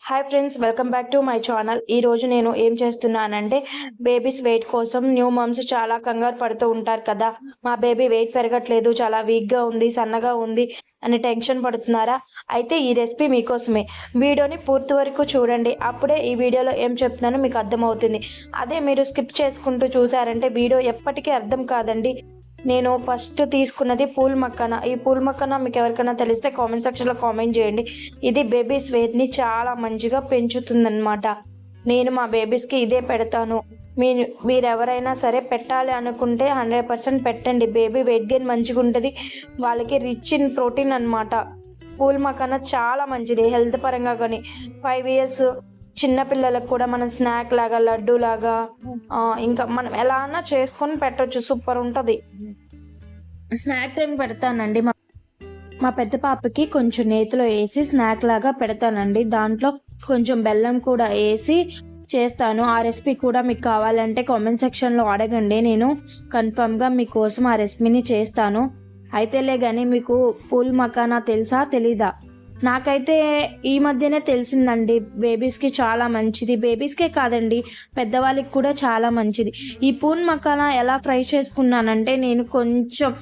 Hi friends, welcome back to my channel. ఈ రోజు నేను ఏం చేస్తున్నానంటే బేబీస్ వెయిట్ కోసం న్యూ మమ్స్ చాలా కంగారు పడుతూ ఉంటారు కదా. మా బేబీ వెయిట్ పెరగట్లేదు, చాలా వీక్గా ఉంది, సన్నగా ఉంది అని టెన్షన్ పడుతున్నారా? అయితే ఈ రెసిపీ మీకోసమే. వీడియోని పూర్తి వరకు చూడండి, అప్పుడే ఈ వీడియోలో ఏం చెప్తున్నానో మీకు అర్థమవుతుంది. అదే మీరు స్కిప్ చేసుకుంటూ చూసారంటే వీడియో ఎప్పటికీ అర్థం కాదండి. నేను ఫస్ట్ తీసుకున్నది పూల్ మక్కన. ఈ పూల్ మక్కన మీకు ఎవరికైనా తెలిస్తే కామెంట్ సెక్షన్లో కామెంట్ చేయండి. ఇది బేబీస్ వెయిట్ని చాలా మంచిగా పెంచుతుందన్నమాట. నేను మా బేబీస్కి ఇదే పెడతాను. మీరు ఎవరైనా సరే పెట్టాలి అనుకుంటే 100% పెట్టండి. బేబీ వెయిట్ గెయిన్ మంచిగా ఉంటుంది, వాళ్ళకి రిచ్ ఇన్ ప్రోటీన్ అనమాట. పూల్ మక్కన చాలా మంచిది హెల్త్ పరంగా. కానీ 5 years చిన్న పిల్లలకు కూడా మనం స్నాక్ లాగా, లడ్డు లాగా, ఇంకా మనం ఎలా అన్నా చేసుకొని పెట్టవచ్చు. సూపర్ ఉంటుంది. స్నాక్ టైం పెడతానండి. మా పెద్ద పాపకి కొంచెం నేతిలో వేసి స్నాక్ లాగా పెడతానండి. దాంట్లో కొంచెం బెల్లం కూడా వేసి చేస్తాను. ఆ రెసిపీ కూడా మీకు కావాలంటే కామెంట్ సెక్షన్లో అడగండి, నేను కన్ఫర్మ్గా మీకోసం ఆ రెసిపీని చేస్తాను. అయితేలే కానీ మీకు పూల్ మకానా తెలుసా తెలీదా? నాకైతే ఈ మధ్యనే తెలిసిందండి. బేబీస్కి చాలా మంచిది, బేబీస్కే కాదండి పెద్దవాళ్ళకి కూడా చాలా మంచిది. ఈ పూల్ మకానా ఎలా ఫ్రై చేసుకున్నానంటే, నేను కొంచెం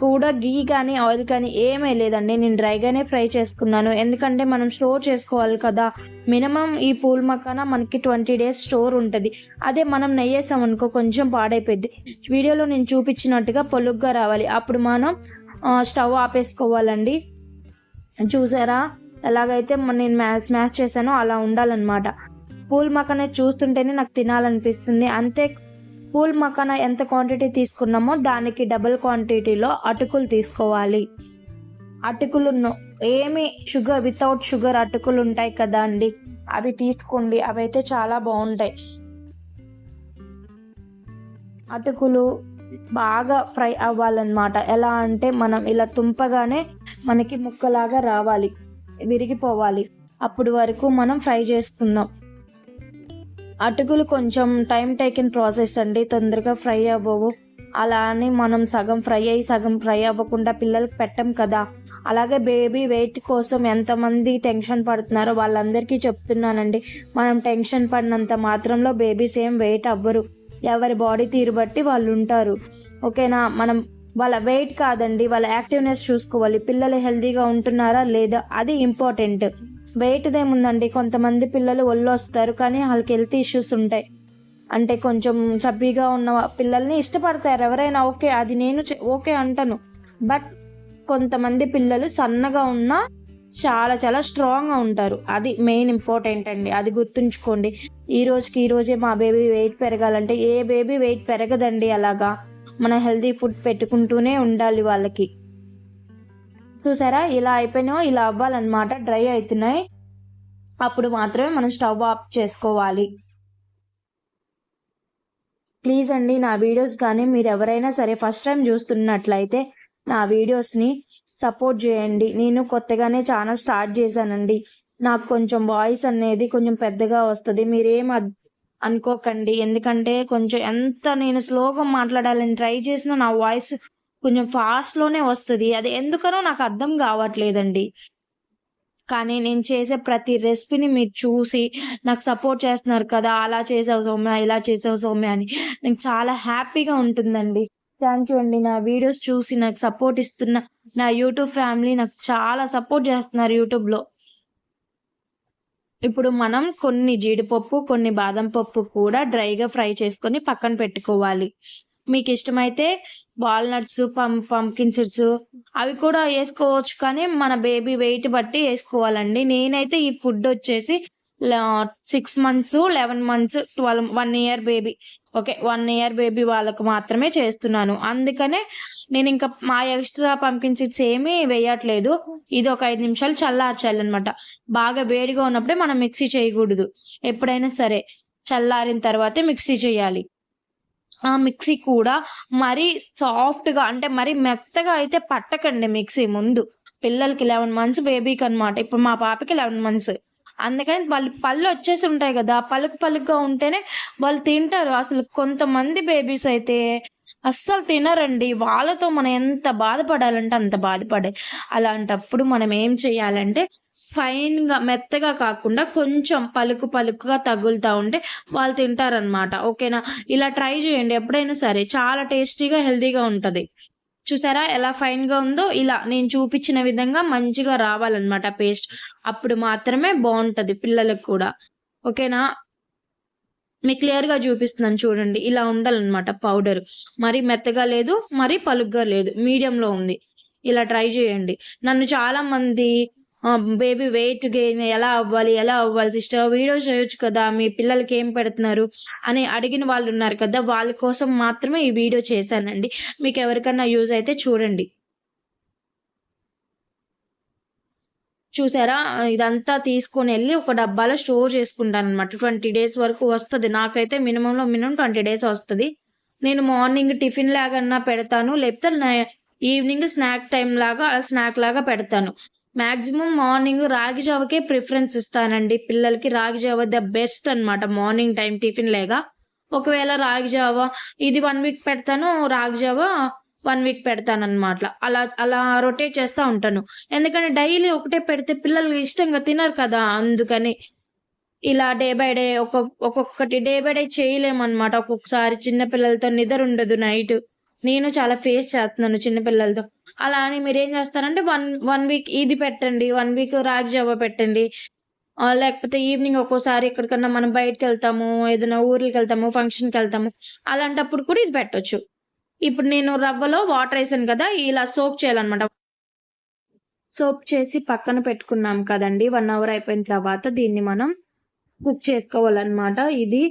కూడా గీ కానీ ఆయిల్ కానీ ఏమీ లేదండి, నేను డ్రైగానే ఫ్రై చేసుకున్నాను. ఎందుకంటే మనం స్టోర్ చేసుకోవాలి కదా. మినిమం ఈ పూల్ మకానా మనకి 20 days స్టోర్ ఉంటుంది. అదే మనం నెయ్యేసాం అనుకో కొంచెం పాడైపోద్ది. వీడియోలో నేను చూపించినట్టుగా పొలుగ్గా రావాలి, అప్పుడు మనం స్టవ్ ఆపేసుకోవాలండి. చూసారా ఎలాగైతే నేను స్మాష్ చేశానో అలా ఉండాలన్నమాట. పూల్ మకానా చూస్తుంటేనే నాకు తినాలనిపిస్తుంది. అంతే, పూల్ మకానా ఎంత క్వాంటిటీ తీసుకున్నామో దానికి డబుల్ క్వాంటిటీలో అటుకులు తీసుకోవాలి. అటుకులు షుగర్, వితౌట్ షుగర్ అటుకులు ఉంటాయి కదా అండి, అవి తీసుకోండి. అవి అయితే చాలా బాగుంటాయి. అటుకులు బాగా ఫ్రై అవ్వాలన్నమాట. ఎలా అంటే మనం ఇలా తుంపగానే మనకి ముక్కలాగా రావాలి, విరిగిపోవాలి. అప్పుడు వరకు మనం ఫ్రై చేసుకుందాం. అటుకులు కొంచెం టైం టేకిన్ ప్రాసెస్ అండి, తొందరగా ఫ్రై అవ్వవు. అలా అని మనం సగం ఫ్రై అయ్యి సగం ఫ్రై అవ్వకుండా పిల్లలకి పెట్టం కదా. అలాగే బేబీ వెయిట్ కోసం ఎంతమంది టెన్షన్ పడుతున్నారో వాళ్ళందరికీ చెప్తున్నానండి. మనం టెన్షన్ పడినంత మాత్రంలో బేబీస్ ఏం వెయిట్ అవ్వరు. ఎవరి బాడీ తీరు బట్టి వాళ్ళు ఉంటారు, ఓకేనా. మనం వాళ్ళ వెయిట్ కాదండి, వాళ్ళ యాక్టివ్నెస్ చూసుకోవాలి. పిల్లలు హెల్తీగా ఉంటున్నారా లేదా, అది ఇంపార్టెంట్. వెయిట్దేముందండి, కొంతమంది పిల్లలు ఒళ్ళు వస్తారు కానీ వాళ్ళకి హెల్త్ ఇష్యూస్ ఉంటాయి. అంటే కొంచెం చబ్బీగా ఉన్న పిల్లల్ని ఇష్టపడతారు ఎవరైనా, ఓకే, అది నేను ఓకే అంటాను. బట్ కొంతమంది పిల్లలు సన్నగా ఉన్నా చాలా చాలా స్ట్రాంగ్గా ఉంటారు. అది మెయిన్ ఇంపార్టెంట్ అండి, అది గుర్తుంచుకోండి. ఈ రోజే మా బేబీ వెయిట్ పెరగాలంటే ఏ బేబీ వెయిట్ పెరగదండి. అలాగా మన హెల్తీ ఫుడ్ పెట్టుకుంటూనే ఉండాలి వాళ్ళకి. చూసారా ఇలా అయిపోయినా, ఇలా అవ్వాలన్నమాట. డ్రై అవుతున్నాయి, అప్పుడు మాత్రమే మనం స్టవ్ ఆఫ్ చేసుకోవాలి. ప్లీజ్ అండి, నా వీడియోస్ కానీ మీరు ఎవరైనా సరే ఫస్ట్ టైం చూస్తున్నట్లయితే నా వీడియోస్ని సపోర్ట్ చేయండి. నేను కొత్తగానే ఛానల్ స్టార్ట్ చేశానండి. నాకు కొంచెం వాయిస్ అనేది కొంచెం పెద్దగా వస్తుంది, మీరేం అనుకోకండి. ఎందుకంటే కొంచెం ఎంత నేను స్లోగా మాట్లాడాలని ట్రై చేసినా నా వాయిస్ కొంచెం ఫాస్ట్లోనే వస్తుంది. అది ఎందుకనో నాకు అర్థం కావట్లేదండి. కానీ నేను చేసే ప్రతి రెసిపీని మీరు చూసి నాకు సపోర్ట్ చేస్తున్నారు కదా, అలా చేసావు సౌమ్య, ఇలా చేసావు సౌమ్య అని నాకు చాలా హ్యాపీగా ఉంటుందండి. థ్యాంక్ యూ అండి. నా వీడియోస్ చూసి నాకు సపోర్ట్ ఇస్తున్న నా యూట్యూబ్ ఫ్యామిలీ నాకు చాలా సపోర్ట్ చేస్తున్నారు యూట్యూబ్లో. ఇప్పుడు మనం కొన్ని జీడిపప్పు, కొన్ని బాదం పప్పు కూడా డ్రైగా ఫ్రై చేసుకొని పక్కన పెట్టుకోవాలి. మీకు ఇష్టమైతే వాల్నట్స్, పంకిన్ సీడ్స్ అవి కూడా వేసుకోవచ్చు, కానీ మన బేబీ వెయిట్ బట్టి వేసుకోవాలండి. నేనైతే ఈ ఫుడ్ వచ్చేసి 6 months, 11 months, 12, 1 year baby, okay, 1 year baby వాళ్ళకు మాత్రమే చేస్తున్నాను. అందుకనే నేను ఇంకా మా ఎక్స్ట్రా పంకిన్ సీడ్స్ ఏమీ వేయట్లేదు. ఇది ఒక 5 నిమిషాలు చల్లార్చాలన్నమాట. బాగా వేడిగా ఉన్నప్పుడే మనం మిక్సీ చేయకూడదు. ఎప్పుడైనా సరే చల్లారిన తర్వాతే మిక్సీ చేయాలి. ఆ మిక్సీ కూడా మరీ సాఫ్ట్గా, అంటే మరీ మెత్తగా అయితే పట్టకండి మిక్సీ ముందు. పిల్లలకి 11 months బేబీకి అనమాట. ఇప్పుడు మా పాపకి 11 months. అందుకని వాళ్ళు పళ్ళు వచ్చేసి ఉంటాయి కదా, పలుకుగా ఉంటేనే వాళ్ళు తింటారు. అసలు కొంతమంది బేబీస్ అయితే అస్సలు తినరండి. వాళ్ళతో మనం ఎంత బాధపడాలంటే అంత బాధపడాలి. అలాంటప్పుడు మనం ఏం చేయాలంటే ఫైన్‌గా మెత్తగా కాకుండా కొంచెం పలుకుగా తగులుతా ఉంటే వాళ్ళు తింటారనమాట. ఓకేనా? ఇలా ట్రై చేయండి ఎప్పుడైనా సరే. చాలా టేస్టీగా, హెల్తీగా ఉంటది. చూసారా ఎలా ఫైన్‌గా ఉందో? ఇలా నేను చూపించిన విధంగా మంచిగా రావాలనమాట పేస్ట్. అప్పుడు మాత్రమే బావుంటది పిల్లలకి కూడా. ఓకేనా? మీకు క్లియర్‌గా చూపిస్తున్నాను చూడండి. ఇలా ఉండాలనమాట పౌడరు. మరీ మెత్తగా లేదు, మరీ పలుగ్గా లేదు. మీడియంలో ఉంది. ఇలా ట్రై చేయండి. నన్ను చాలామంది బేబీ వెయిట్ గెయిన్ ఎలా అవ్వాలి సిస్టర్ వీడియోస్ చేయొచ్చు కదా! మీ పిల్లలకి ఏం పెడుతున్నారు అని అడిగిన వాళ్ళున్నారు కదా! వాళ్ళ కోసం మాత్రమే ఈ వీడియో చేశానండి. మీకెవరికన్నా యూజ్ అయితే చూడండి. చూసారా? ఇదంతా తీసుకొనెళ్ళి ఒక డబ్బాలో స్టోర్ చేసుకుంటాననమాట. 20 డేస్ వరకు వస్తది. నాకైతే మినిమమ్ 20 డేస్ వస్తది. నేను మార్నింగ్ టిఫిన్ లాగన్నా పెడతాను. లేకపోతే ఈవినింగ్ స్నాక్ లాగా పెడతాను. మాక్సిమం మార్నింగ్ రాగి జావకే ప్రిఫరెన్స్ ఇస్తానండి పిల్లలకి. రాగి జావ ద బెస్ట్ అనమాట మార్నింగ్ టైమ్ టిఫిన్ లేగా. ఒకవేళ రాగి జావ ఇది 1 వీక్ పెడతాను. రాగి జావ 1 వీక్ పెడతాననమాట. అలా రొటేట్ చేస్తా ఉంటాను. ఎందుకంటే డైలీ ఒకటే పెడితే పిల్లలు ఇష్టంగా తినరు కదా! అందుకని. ఇలా డే బై డే ఒక్కొక్కటి డే బై డే చేయలేమనమాట. ఒక్కొక్కసారి చిన్న పిల్లలతో నిద్రుండదు నైటు. నేను చాలా ఫేస్ చేస్తున్నాను చిన్న పిల్లలతో. అలా అని మీరేం చేస్తారంటే 1 వీక్ ఇది పెట్టండి. 1 వీక్ రాగి జావ పెట్టండి. లేకపోతే ఈవినింగ్ ఒక్కోసారి ఎక్కడికన్నా మనం బయటికెళ్తాము. ఏదైనా ఊర్లకెళ్తాము, ఫంక్షన్‌కెళ్తాము. అలాంటప్పుడు కూడా ఇది పెట్టొచ్చు. ఇప్పుడు నేను రవ్వలో వాటరేసాను కదా! ఇలా సోక్ చేయాలనమాట. సోక్ చేసి పక్కన పెట్టుకున్నాం కదండీ! 1 అవర్ అయిపోయిన తర్వాత దీన్ని మనం కుక్ చేసుకోవాలనమాట. ఇది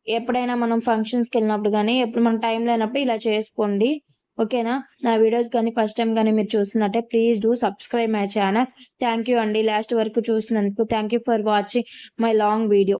ఎప్పుడైనా మనం ఫంక్షన్స్‌కెళ్ళినప్పుడు గానీ, ఎప్పుడు మనకు టైం లేనప్పుడు ఇలా చేసుకోండి. ఓకేనా? నా వీడియోస్ గానీ ఫస్ట్ టైమ్ గానీ మీరు చూస్తున్నట్టే please do subscribe my channel. Thank you అండి. లాస్ట్ వరకు చూసినందుకు. Thank you for watching my long video.